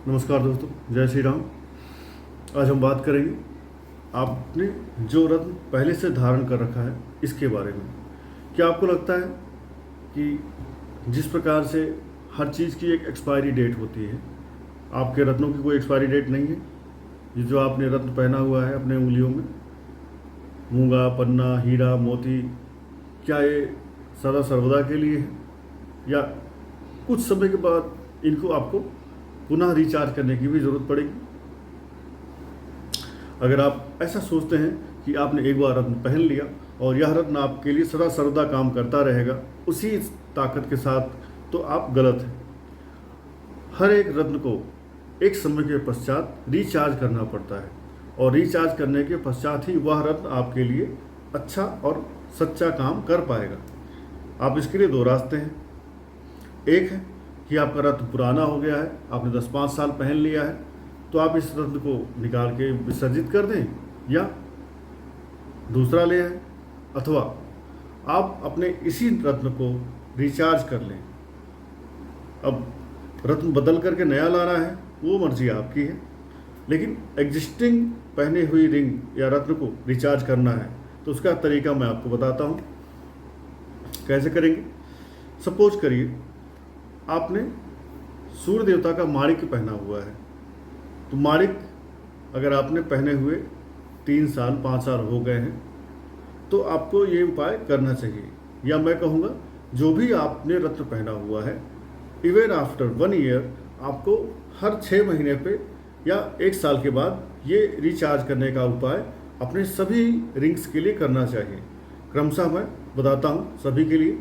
नमस्कार दोस्तों, जय श्री राम। आज हम बात करेंगे आपने जो रत्न पहले से धारण कर रखा है इसके बारे में। क्या आपको लगता है कि जिस प्रकार से हर चीज़ की एक एक्सपायरी डेट होती है, आपके रत्नों की कोई एक्सपायरी डेट नहीं है? ये जो आपने रत्न पहना हुआ है अपने उंगलियों में, मूंगा, पन्ना, हीरा, मोती, क्या ये सदा सर्वदा के लिए है या कुछ समय के बाद इनको आपको पुनः रिचार्ज करने की भी ज़रूरत पड़ेगी? अगर आप ऐसा सोचते हैं कि आपने एक बार रत्न पहन लिया और यह रत्न आपके लिए सदा सर्वदा काम करता रहेगा उसी ताकत के साथ, तो आप गलत हैं। हर एक रत्न को एक समय के पश्चात रिचार्ज करना पड़ता है और रिचार्ज करने के पश्चात ही वह रत्न आपके लिए अच्छा और सच्चा काम कर पाएगा। आप इसके लिए दो रास्ते हैं। एक है कि आपका रत्न पुराना हो गया है, आपने 10-5 साल पहन लिया है, तो आप इस रत्न को निकाल के विसर्जित कर दें या दूसरा ले आए, अथवा आप अपने इसी रत्न को रिचार्ज कर लें। अब रत्न बदल करके नया लाना है वो मर्जी आपकी है, लेकिन एग्जिस्टिंग पहने हुई रिंग या रत्न को रिचार्ज करना है तो उसका तरीका मैं आपको बताता हूँ कैसे करेंगे। सपोज करिए आपने सूर्य देवता का माणिक पहना हुआ है, तो माणिक अगर आपने पहने हुए 3 साल 5 साल हो गए हैं तो आपको ये उपाय करना चाहिए। या मैं कहूँगा जो भी आपने रत्न पहना हुआ है, इवन आफ्टर 1 ईयर आपको हर 6 महीने पे या 1 साल के बाद ये रिचार्ज करने का उपाय अपने सभी रिंग्स के लिए करना चाहिए। क्रमशः मैं बताता हूँ सभी के लिए।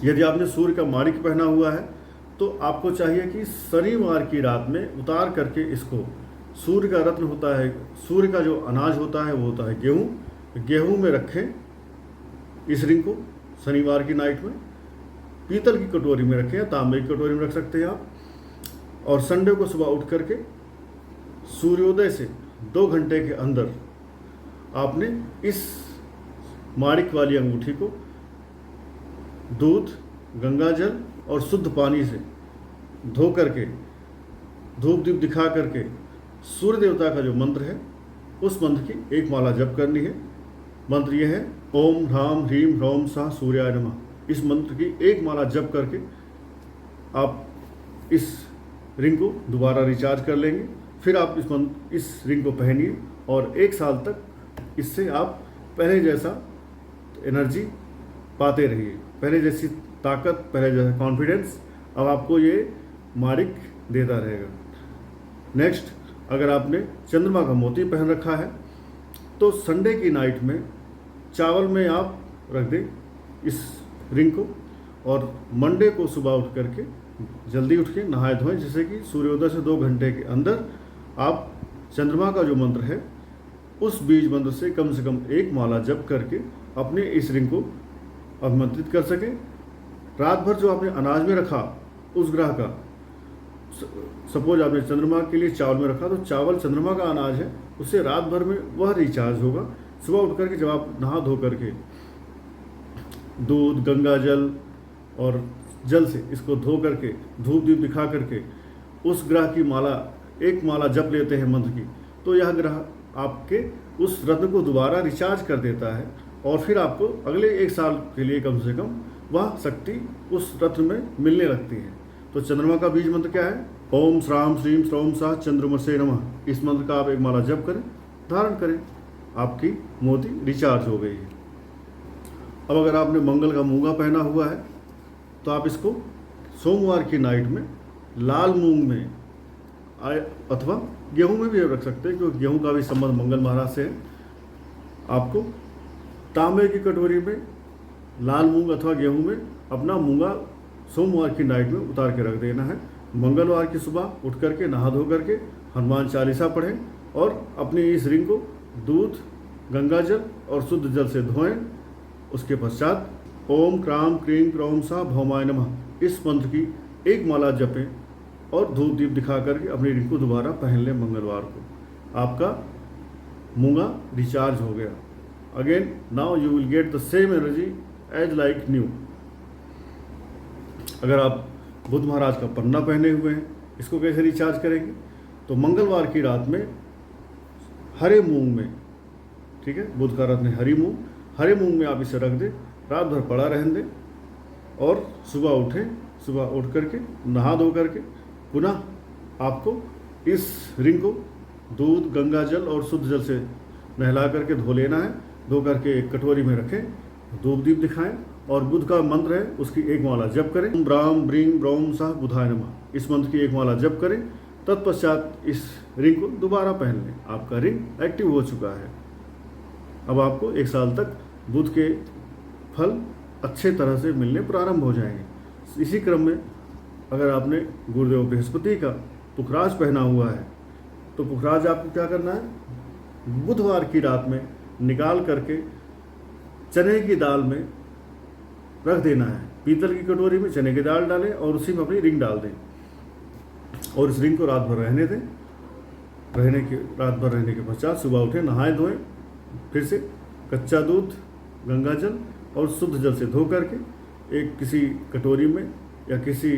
यदि आपने सूर्य का माणिक पहना हुआ है तो आपको चाहिए कि शनिवार की रात में उतार करके इसको, सूर्य का रत्न होता है, सूर्य का जो अनाज होता है वो होता है गेहूँ, गेहूँ में रखें इस रिंग को शनिवार की नाइट में। पीतल की कटोरी में रखें या तांबे की कटोरी में रख सकते हैं आप। और संडे को सुबह उठ करके सूर्योदय से 2 घंटे के अंदर आपने इस माणिक वाली अंगूठी को दूध, गंगा जल और शुद्ध पानी से धो करके, धूप दीप दिखा करके, सूर्य देवता का जो मंत्र है उस मंत्र की एक माला जप करनी है। मंत्र यह है, ओम ह्राम ह्रीम ह्रौम सः सूर्याय नमः। इस मंत्र की एक माला जप करके आप इस रिंग को दोबारा रिचार्ज कर लेंगे। फिर आप इस रिंग को पहनिए और 1 साल तक इससे आप पहले जैसा एनर्जी पाते रहिए, पहले जैसी ताकत, पहले जैसा कॉन्फिडेंस अब आपको ये माणिक देता रहेगा। नेक्स्ट, अगर आपने चंद्रमा का मोती पहन रखा है तो संडे की नाइट में चावल में आप रख दें इस रिंग को और मंडे को सुबह उठ करके जल्दी उठ के नहाए धोएं, जिससे कि सूर्योदय से 2 घंटे के अंदर आप चंद्रमा का जो मंत्र है उस बीज मंत्र से कम 1 माला जप करके अपने इस रिंग को अभिमंत्रित कर सकें। रात भर जो आपने अनाज में रखा उस ग्रह का, सपोज आपने चंद्रमा के लिए चावल में रखा तो चावल चंद्रमा का अनाज है, उससे रात भर में वह रिचार्ज होगा। सुबह उठ करके जब आप नहा धो करके दूध, गंगा जल और जल से इसको धो करके, धूप दीप दिखा करके उस ग्रह की माला, एक माला जप लेते हैं मंत्र की, तो यह ग्रह आपके उस रत्न को दोबारा रिचार्ज कर देता है और फिर आपको अगले 1 साल के लिए कम से कम वह शक्ति उस रत्न में मिलने लगती है। तो चंद्रमा का बीज मंत्र क्या है? ओम श्राम श्रीम श्रौम सः चंद्रमसे नमः। इस मंत्र का आप एक माला जप करें, धारण करें, आपकी मोती रिचार्ज हो गई है। अब अगर आपने मंगल का मूंगा पहना हुआ है तो आप इसको सोमवार की नाइट में लाल मूंग में अथवा गेहूं में भी रख सकते हैं, क्योंकि गेहूं का भी संबंध मंगल महाराज से है। आपको तांबे की कटोरी में लाल मूंग अथवा गेहूं में अपना मूंगा सोमवार की नाइट में उतार के रख देना है। मंगलवार की सुबह उठ करके नहा धो करके हनुमान चालीसा पढ़ें और अपनी इस रिंग को दूध, गंगा जल और शुद्ध जल से धोएं। उसके पश्चात ओम क्राम क्रीम क्रौम सः भौमाय नमः इस मंत्र की एक माला जपें और धूप दीप दिखा करके अपनी रिंग को दोबारा पहन लें मंगलवार को। आपका मूंगा रिचार्ज हो गया। Again, now you will get the same energy as like new। अगर आप बुध महाराज का पन्ना पहने हुए हैं इसको कैसे रिचार्ज करेंगे? तो मंगलवार की रात में हरे मूंग में, ठीक है, बुध का रत्न हरी मूंग, हरे मूंग में आप इसे रख दें, रात भर पड़ा रहने दें और सुबह उठें, सुबह उठ करके नहा धो करके पुनः आपको इस रिंग को दूध, गंगा जल और शुद्ध जल से नहला करके धो लेना है। धो करके एक कटोरी में रखें, धूप दीप दिखाएं और बुध का मंत्र है उसकी एक माला जप करें। ओम ब्राम ब्रीम ब्रौम सह बुधाय नमः, इस मंत्र की एक माला जप करें। तत्पश्चात इस रिंग को दोबारा पहन लें। आपका रिंग एक्टिव हो चुका है। अब आपको 1 साल तक बुध के फल अच्छे तरह से मिलने प्रारंभ हो जाएंगे। इसी क्रम में अगर आपने गुरुदेव बृहस्पति का पुखराज पहना हुआ है तो पुखराज आपको क्या करना है, बुधवार की रात में निकाल करके चने की दाल में रख देना है। पीतल की कटोरी में चने की दाल डालें और उसी में अपनी रिंग डाल दें और इस रिंग को रात भर रहने दें। रात भर रहने के पश्चात सुबह उठें, नहाएं धोएं, फिर से कच्चा दूध, गंगा जल और शुद्ध जल से धो करके एक किसी कटोरी में या किसी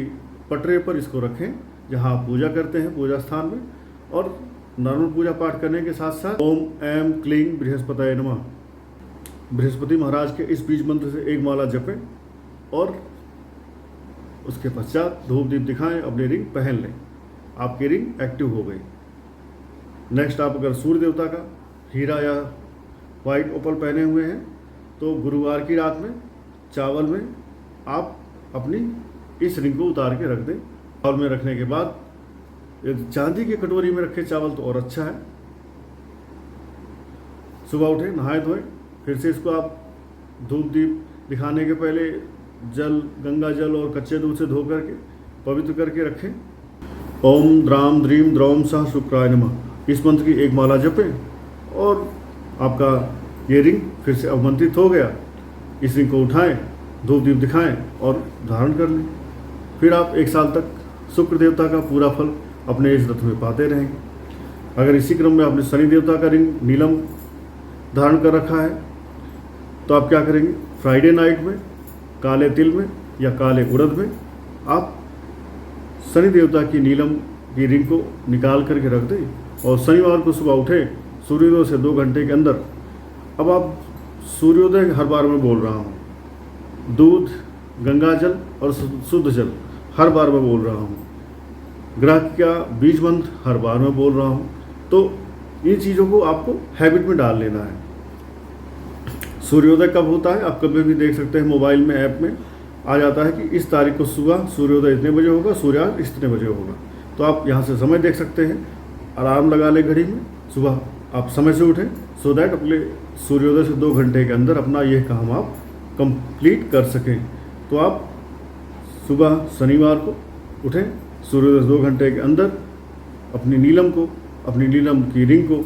पटरे पर इसको रखें जहां आप पूजा करते हैं, पूजा स्थान में, और नॉर्मल पूजा पाठ करने के साथ साथ ओम ऐम क्लीं बृहस्पतये नमः, बृहस्पति महाराज के इस बीज मंत्र से एक माला जपें और उसके पश्चात धूप दीप दिखाएं, अपनी रिंग पहन लें। आपकी रिंग एक्टिव हो गई। नेक्स्ट, आप अगर सूर्य देवता का हीरा या वाइट ओपल पहने हुए हैं तो गुरुवार की रात में चावल में आप अपनी इस रिंग को उतार के रख दें। चावल में रखने के बाद यदि चांदी की कटोरी में रखे चावल तो और अच्छा है। सुबह उठे, नहाए धोए, फिर से इसको आप धूप दीप दिखाने के पहले जल, गंगा जल और कच्चे दूध से धो करके पवित्र करके रखें। ओम द्राम द्रीम द्रौम सह शुक्राय नमः, इस मंत्र की एक माला जपें और आपका ये रिंग फिर से अवमंत्रित हो गया। इस रिंग को उठाएं, धूप दीप दिखाएं और धारण कर लें। फिर आप 1 साल तक शुक्र देवता का पूरा फल अपने इस रथ में पाते रहेंगे। अगर इसी क्रम में आपने शनि देवता का रिंग नीलम धारण कर रखा है तो आप क्या करेंगे, फ्राइडे नाइट में काले तिल में या काले उड़द में आप शनि देवता की नीलम की रिंग को निकाल करके रख दें और शनिवार को सुबह उठे सूर्योदय से 2 घंटे के अंदर, अब आप सूर्योदय हर बार मैं बोल रहा हूँ, दूध, गंगा जल और शुद्ध जल हर बार मैं बोल रहा हूँ, ग्रह का बीज मंत्र हर बार मैं बोल रहा हूँ, तो इन चीज़ों को आपको हैबिट में डाल लेना है। सूर्योदय कब होता है आप कभी भी देख सकते हैं, मोबाइल में ऐप में आ जाता है कि इस तारीख को सुबह सूर्योदय इतने बजे होगा, सूर्यास्त इतने बजे होगा, तो आप यहाँ से समय देख सकते हैं। अलार्म लगा लें घड़ी में, सुबह आप समय से उठें सो दैट अपने सूर्योदय से 2 घंटे के अंदर अपना यह काम आप कंप्लीट कर सकें। तो आप सुबह शनिवार को उठें, सूर्योदय से 2 घंटे के अंदर अपनी नीलम की रिंग को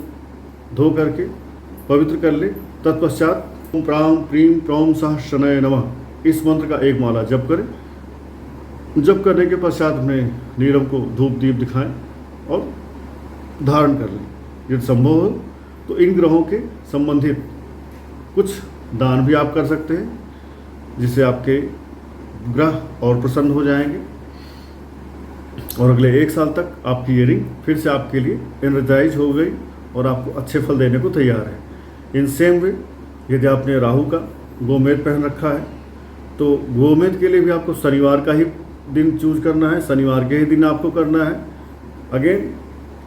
धो करके पवित्र कर ले। तत्पश्चात ओम प्राम प्रीम प्रौम सह शनय नमः, इस मंत्र का एक माला जप करें। जप करने के पश्चात अपने नीलम को धूप दीप दिखाएं और धारण कर लें। यदि संभव हो तो इन ग्रहों के संबंधित कुछ दान भी आप कर सकते हैं, जिससे आपके ग्रह और प्रसन्न हो जाएंगे और अगले 1 साल तक आपकी ये रिंग फिर से आपके लिए एनर्जाइज हो गई और आपको अच्छे फल देने को तैयार है। इन सेम वे, यदि आपने राहु का गोमेद पहन रखा है तो गोमेद के लिए भी आपको शनिवार का ही दिन चूज करना है, शनिवार के ही दिन आपको करना है। अगेन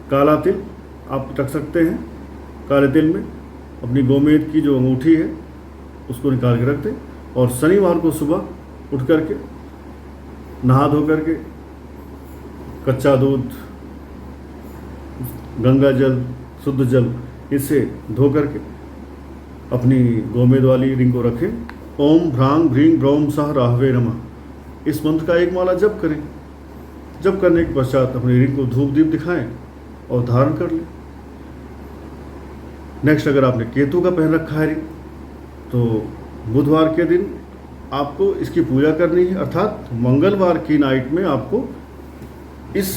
काला तिल आप रख सकते हैं, काले तिल में अपनी गोमेद की जो अंगूठी है उसको निकाल के रख दें और शनिवार को सुबह उठ करके नहा धो करके कच्चा दूध, गंगा जल, शुद्ध जल इसे धो करके अपनी गोमेद वाली रिंग को रखें। ओम भ्रांग भ्रीं ब्रौम सह राहवे नमः, इस मंत्र का एक माला जप करें। जप करने के पश्चात अपनी रिंग को धूप दीप दिखाएं और धारण कर लें। नेक्स्ट, अगर आपने केतु का पहन रखा है रिंग तो बुधवार के दिन आपको इसकी पूजा करनी है, अर्थात मंगलवार की नाइट में आपको इस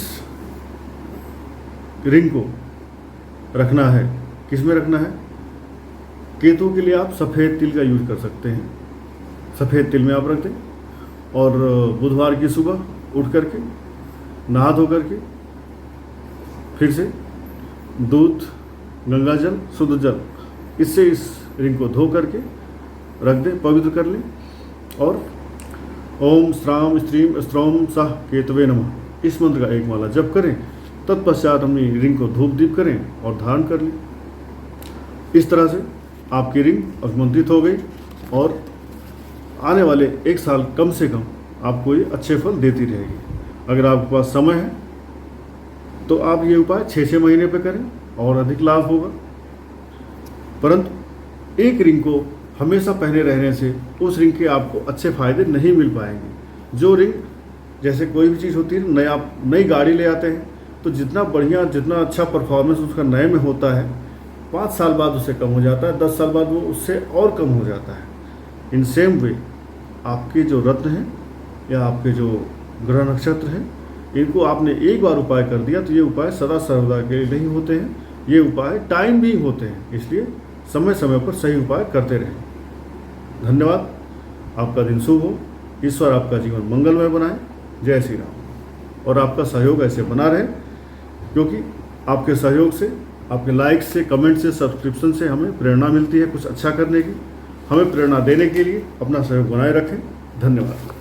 रिंग को रखना है। किस में रखना है? केतु के लिए आप सफ़ेद तिल का यूज कर सकते हैं, सफ़ेद तिल में आप रख दें और बुधवार की सुबह उठ करके नहा धो करके फिर से दूध, गंगा जल, शुद्ध जल, इससे इस रिंग को धो करके रख दें, पवित्र कर लें और ओम श्राम स्त्रीम स्त्रौम सह केतवे नमः इस मंत्र का एक माला जप करें। तत्पश्चात अपनी रिंग को धूप दीप करें और धारण कर लें। इस तरह से आपकी रिंग अवमंत्रित हो गई और आने वाले 1 साल कम से कम आपको ये अच्छे फल देती रहेगी। अगर आपके पास समय है तो आप ये उपाय 6-6 महीने पे करें और अधिक लाभ होगा। परंतु एक रिंग को हमेशा पहने रहने से उस रिंग के आपको अच्छे फायदे नहीं मिल पाएंगे। जो रिंग, जैसे कोई भी चीज़ होती है, आप नई गाड़ी ले आते हैं तो जितना बढ़िया, जितना अच्छा परफॉर्मेंस उसका नए में होता है, 5 साल बाद उससे कम हो जाता है, 10 साल बाद वो उससे और कम हो जाता है। इन सेम वे आपके जो रत्न हैं या आपके जो ग्रह नक्षत्र हैं, इनको आपने एक बार उपाय कर दिया तो ये उपाय सदा सर्वदा के लिए नहीं होते हैं, ये उपाय टाइम भी होते हैं। इसलिए समय समय पर सही उपाय करते रहें। धन्यवाद। आपका दिन शुभ हो। ईश्वर आपका जीवन मंगलमय बनाए। जय श्री राम। और आपका सहयोग ऐसे बना रहे, क्योंकि आपके सहयोग से, आपके लाइक से, कमेंट से, सब्सक्रिप्शन से हमें प्रेरणा मिलती है कुछ अच्छा करने की। हमें प्रेरणा देने के लिए अपना सहयोग बनाए रखें। धन्यवाद।